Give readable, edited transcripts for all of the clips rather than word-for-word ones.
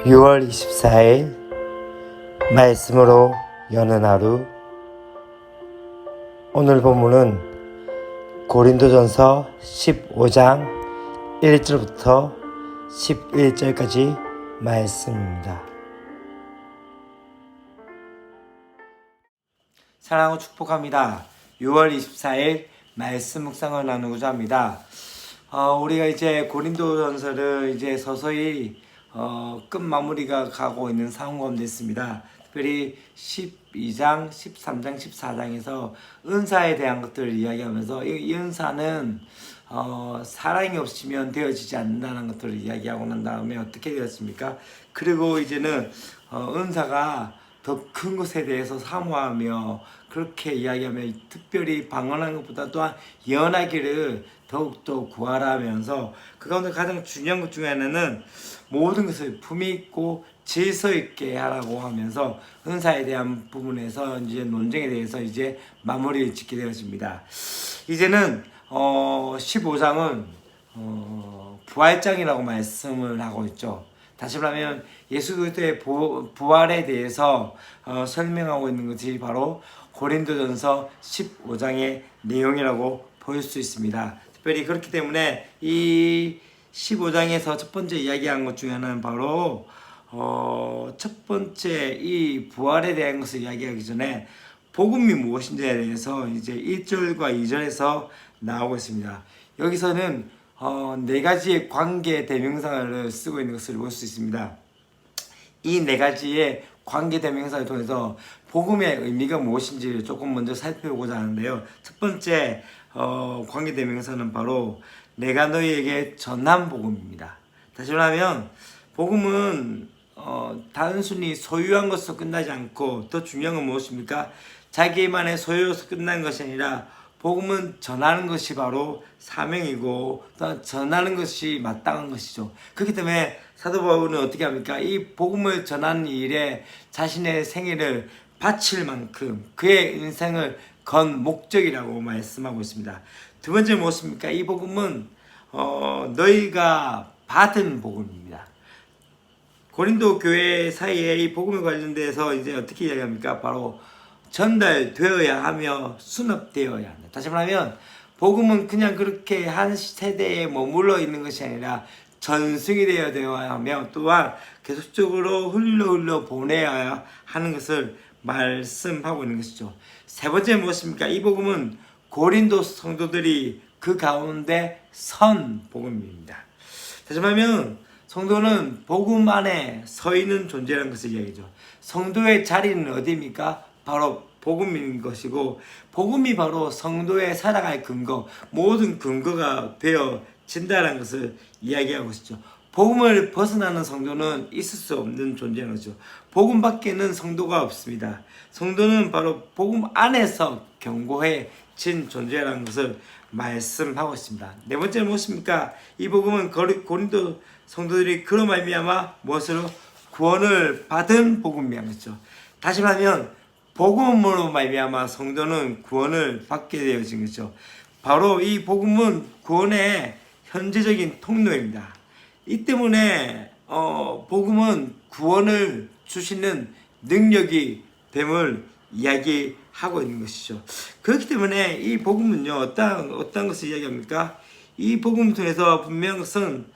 6월 24일 말씀으로 여는 하루. 오늘 본문은 고린도전서 15장 1절부터 11절까지 말씀입니다. 사랑하고 축복합니다. 6월 24일 말씀 묵상을 나누고자 합니다. 우리가 이제 고린도전서를 이제 서서히 끝 마무리가 가고 있는 상황 가운데 있습니다. 특별히 12장, 13장, 14장에서 은사에 대한 것들을 이야기하면서 이 은사는 사랑이 없으면 되어지지 않는다는 것들을 이야기하고 난 다음에 어떻게 되었습니까? 그리고 이제는 은사가 더 큰 것에 대해서 사모하며 그렇게 이야기하며 특별히 방언하는 것보다 또한 예언하기를 더욱더 구하라 하면서 그 가운데 가장 중요한 것 중에 하나는 모든 것을 품위 있고 질서 있게 하라고 하면서 은사에 대한 부분에서 이제 논쟁에 대해서 이제 마무리를 짓게 되어집니다. 이제는 15장은 부활장이라고 말씀을 하고 있죠. 다시 말하면 예수 그리스도의 부활에 대해서 설명하고 있는 것이 바로 고린도전서 15장의 내용이라고 볼 수 있습니다. 특별히 그렇기 때문에 이 15장에서 첫 번째 이야기한 것 중에 하나는 바로 첫 번째 이 부활에 대한 것을 이야기하기 전에 복음이 무엇인지에 대해서 이제 1절과 2절에서 나오고 있습니다. 여기서는 네 가지의 관계 대명사를 쓰고 있는 것을 볼 수 있습니다. 이 네 가지의 관계 대명사를 통해서 복음의 의미가 무엇인지 조금 먼저 살펴보고자 하는데요. 첫 번째 관계 대명사는 바로 내가 너희에게 전한 복음입니다. 다시 말하면 복음은 단순히 소유한 것으로 끝나지 않고 더 중요한 건 무엇입니까? 자기만의 소유로서 끝난 것이 아니라 복음은 전하는 것이 바로 사명이고 또 전하는 것이 마땅한 것이죠. 그렇기 때문에 사도 바울은 어떻게 합니까? 이 복음을 전하는 일에 자신의 생애를 바칠 만큼 그의 인생을 건 목적이라고 말씀하고 있습니다. 두 번째 무엇입니까? 이 복음은 너희가 받은 복음입니다. 고린도 교회 사이에 이 복음에 관련돼서 이제 어떻게 이야기합니까? 바로 전달되어야 하며 수납되어야 한다. 다시 말하면 복음은 그냥 그렇게 한 세대에 머물러 있는 것이 아니라 전승이 되어야 하며 또한 계속적으로 흘러 보내야 하는 것을 말씀하고 있는 것이죠. 세 번째 무엇입니까? 이 복음은 고린도 성도들이 그 가운데 선 복음입니다. 다시 말하면 성도는 복음 안에 서 있는 존재라는 것을 이야기죠. 성도의 자리는 어디입니까? 바로 복음인 것이고 복음이 바로 성도의 살아갈 근거, 모든 근거가 되어진다는 것을 이야기하고 있죠. 복음을 벗어나는 성도는 있을 수 없는 존재인 거죠. 복음 밖에는 성도가 없습니다. 성도는 바로 복음 안에서 견고해진 존재라는 것을 말씀하고 있습니다. 네 번째 무엇입니까? 이 복음은 고린도 성도들이 그로 말미암아 무엇으로 구원을 받은 복음이라는 거죠. 다시 말하면 복음으로 말미암아 성도는 구원을 받게 되어진 거죠. 바로 이 복음은 구원의 현재적인 통로입니다. 이 때문에 복음은 구원을 주시는 능력이 됨을 이야기하고 있는 것이죠. 그렇기 때문에 이 복음은요 어떤 것을 이야기합니까? 이 복음을 통해서 분명한 것은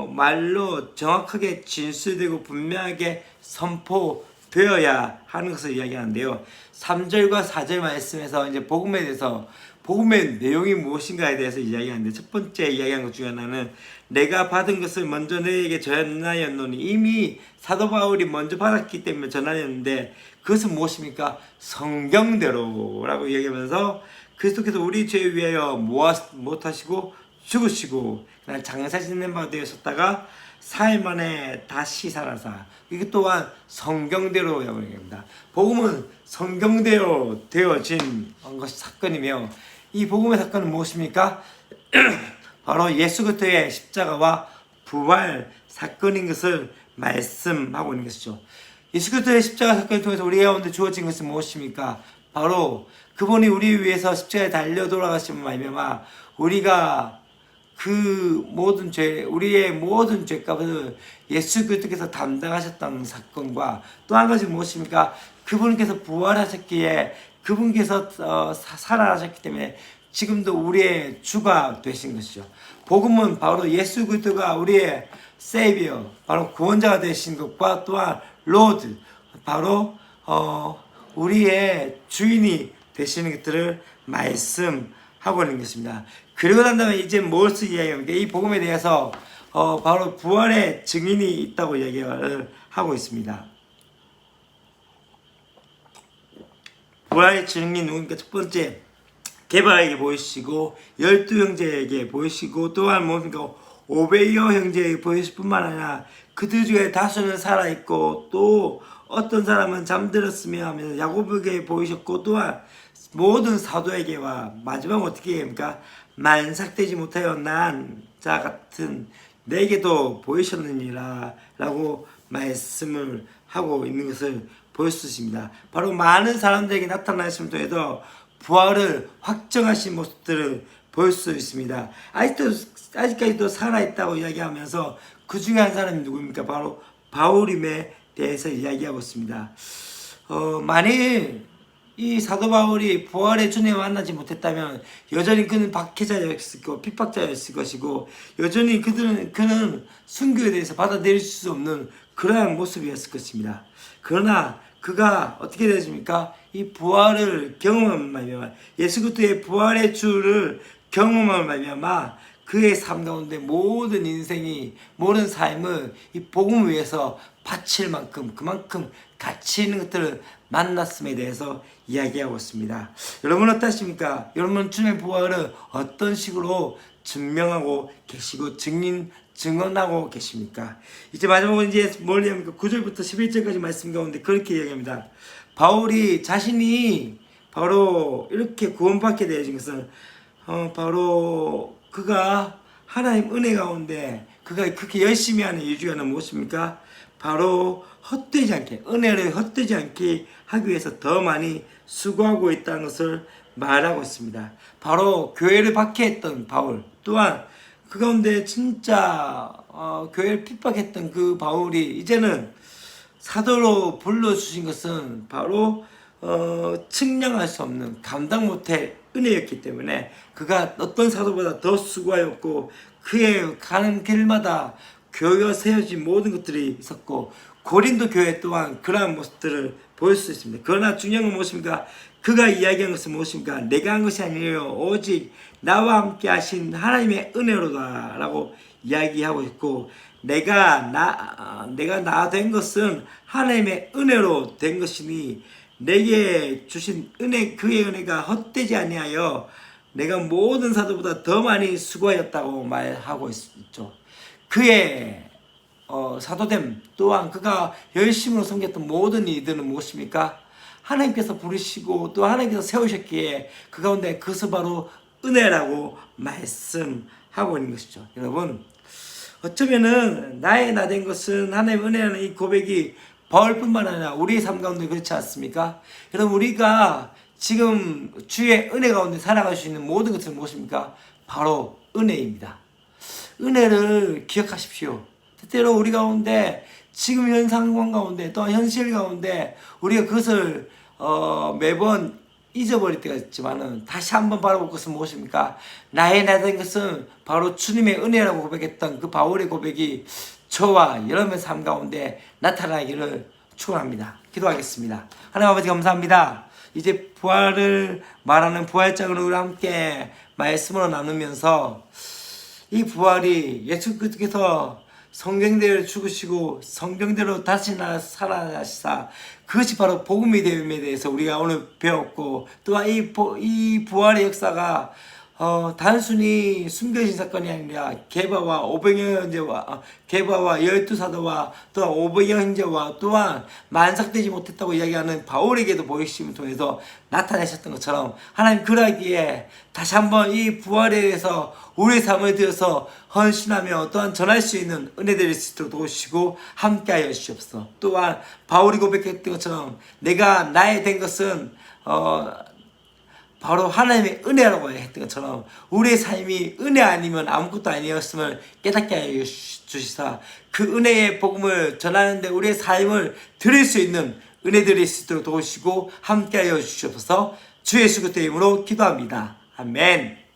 말로 정확하게 진술되고 분명하게 선포되어야 하는 것을 이야기하는데요. 3절과 4절 말씀에서 이제 복음에 대해서 복음의 내용이 무엇인가에 대해서 이야기하는데 첫 번째 이야기한 것 중에 하나는 내가 받은 것을 먼저 너에게 전하였노니 이미 사도 바울이 먼저 받았기 때문에 전하였는데 그것은 무엇입니까? 성경대로라고 이야기하면서 그리스도께서 우리 죄 위하여 못하시고 죽으시고 장사 짓는 바 되셨다가 4일 만에 다시 살아사. 이것 또한 성경대로라고 얘기합니다. 복음은 성경대로 되어진 것이 사건이며 이 복음의 사건은 무엇입니까? 바로 예수 그리스도의 십자가와 부활 사건인 것을 말씀하고 있는 것이죠. 예수 그리스도의 십자가 사건을 통해서 우리 가운데 주어진 것은 무엇입니까? 바로 그분이 우리 위해서 십자가에 달려 돌아가심을 말미암아 우리가 그 모든 죄, 우리의 모든 죄값을 예수 그리스도께서 담당하셨다는 사건과 또 한 가지 무엇입니까? 그분께서 부활하셨기에 그분께서 살아나셨기 때문에 지금도 우리의 주가 되신 것이죠. 복음은 바로 예수 그리스도가 우리의 세이비어, 바로 구원자가 되신 것과 또한 로드, 바로 우리의 주인이 되시는 것들을 말씀하고 있는 것입니다. 그리고 난 다음에 이제 무엇을 이야기합니까? 이 복음에 대해서 바로 부활의 증인이 있다고 이야기를 하고 있습니다. 부활의 증인이 누굽니까? 첫 번째, 게바에게 보이시고 12형제에게 보이시고 또한 뭡니까? 오베이어 형제에게 보이실 뿐만 아니라 그들 중에 다수는 살아있고 또 어떤 사람은 잠들었으며 하면서 야고보에게 보이셨고 또한 모든 사도에게와 마지막 어떻게 합니까? 만삭되지 못하여 난 자 같은 내게도 보이셨느니라 라고 말씀을 하고 있는 것을 볼 수 있습니다. 바로 많은 사람들에게 나타나심을 통해서 부활을 확정하신 모습들을 볼 수 있습니다. 아직까지도 살아있다고 이야기하면서 그 중에 한 사람이 누구입니까? 바로 바울임에 대해서 이야기하고 있습니다. 만일 이 사도 바울이 부활의 주님을 만나지 못했다면 여전히 그는 박해자였을 것이고 핍박자였을 것이고 여전히 그는 순교에 대해서 받아들일 수 없는 그러한 모습이었을 것입니다. 그러나 그가 어떻게 되십니까? 이 부활을 경험한 말미암아 예수 그리스도의 부활의 주를 경험한 말미암아 그의 삶 가운데 모든 인생이 모든 삶을 이 복음 위해서 바칠 만큼 그만큼 가치 있는 것들을 만났음에 대해서 이야기하고 있습니다. 여러분 어떠십니까? 여러분 주님의 부활을 어떤 식으로 증명하고 계시고 증언하고 계십니까? 이제 마지막으로 이제 뭘 얘기합니까? 9절부터 11절까지 말씀 가운데 그렇게 이야기합니다. 바울이 자신이 바로 이렇게 구원받게 되어진 것은 바로 그가 하나님 은혜 가운데 그가 그렇게 열심히 하는 이유가 무엇입니까? 바로 헛되지 않게 은혜를 헛되지 않게 하기 위해서 더 많이 수고하고 있다는 것을 말하고 있습니다. 바로 교회를 박해했던 바울 또한 그 가운데 진짜 교회를 핍박했던 그 바울이 이제는 사도로 불러주신 것은 바로 측량할 수 없는 감당 못할 은혜였기 때문에 그가 어떤 사도보다 더 수고하였고 그의 가는 길마다 교회가 세워진 모든 것들이 있었고 고린도 교회 또한 그러한 모습들을 볼 수 있습니다. 그러나 중요한 건 무엇입니까? 그가 이야기한 것은 무엇입니까? 내가 한 것이 아니에요. 오직 나와 함께 하신 하나님의 은혜로다 라고 이야기하고 있고 내가 나 된 것은 하나님의 은혜로 된 것이니 내게 주신 은혜 그의 은혜가 헛되지 아니하여 내가 모든 사도보다 더 많이 수고하였다고 말하고 있죠. 그의 사도됨 또한 그가 열심으로 섬겼던 모든 이들은 무엇입니까? 하나님께서 부르시고 또 하나님께서 세우셨기에 그 가운데 그것을 바로 은혜라고 말씀하고 있는 것이죠. 여러분 어쩌면은 나의 나 된 것은 하나님의 은혜라는 이 고백이 바울뿐만 아니라 우리의 삶 가운데 그렇지 않습니까? 여러분 우리가 지금 주의 은혜 가운데 살아갈 수 있는 모든 것은 무엇입니까? 바로 은혜입니다. 은혜를 기억하십시오. 때때로 우리 가운데 지금 현 상황 가운데 또 현실 가운데 우리가 그것을 매번 잊어버릴 때가 있지만은 다시 한번 바라볼 것은 무엇입니까? 나의 나 된 것은 바로 주님의 은혜라고 고백했던 그 바울의 고백이 저와 여러분의 삶 가운데 나타나기를 축원합니다. 기도하겠습니다. 하나님 아버지 감사합니다. 이제 부활을 말하는 부활장으로 우리 함께 말씀으로 나누면서 이 부활이 예수 그리스도께서 성경대로 죽으시고 성경대로 다시 살아나시사 그것이 바로 복음이 됨에 대해서 우리가 오늘 배웠고 또한 이 부활의 역사가 단순히 숨겨진 사건이 아니라 게바와 오병이어 형제와 게바와 12사도와 또한 오병이어 형제와 또한 만삭되지 못했다고 이야기하는 바울에게도 보이심을 통해서 나타내셨던 것처럼 하나님 그러기에 다시 한번 이 부활에 대해서 우리의 삶을 들여서 헌신하며 또한 전할 수 있는 은혜들이 있도록 도우시고 함께하여 주시옵소서. 또한 바울이 고백했던 것처럼 내가 나의 된 것은 바로 하나님의 은혜라고 했던 것처럼 우리의 삶이 은혜 아니면 아무것도 아니었음을 깨닫게 하여 주시사 그 은혜의 복음을 전하는데 우리의 삶을 드릴 수 있는 은혜들이 있도록 도우시고 함께하여 주시옵소서. 주 예수 그리스도의 이름으로 기도합니다. 아멘.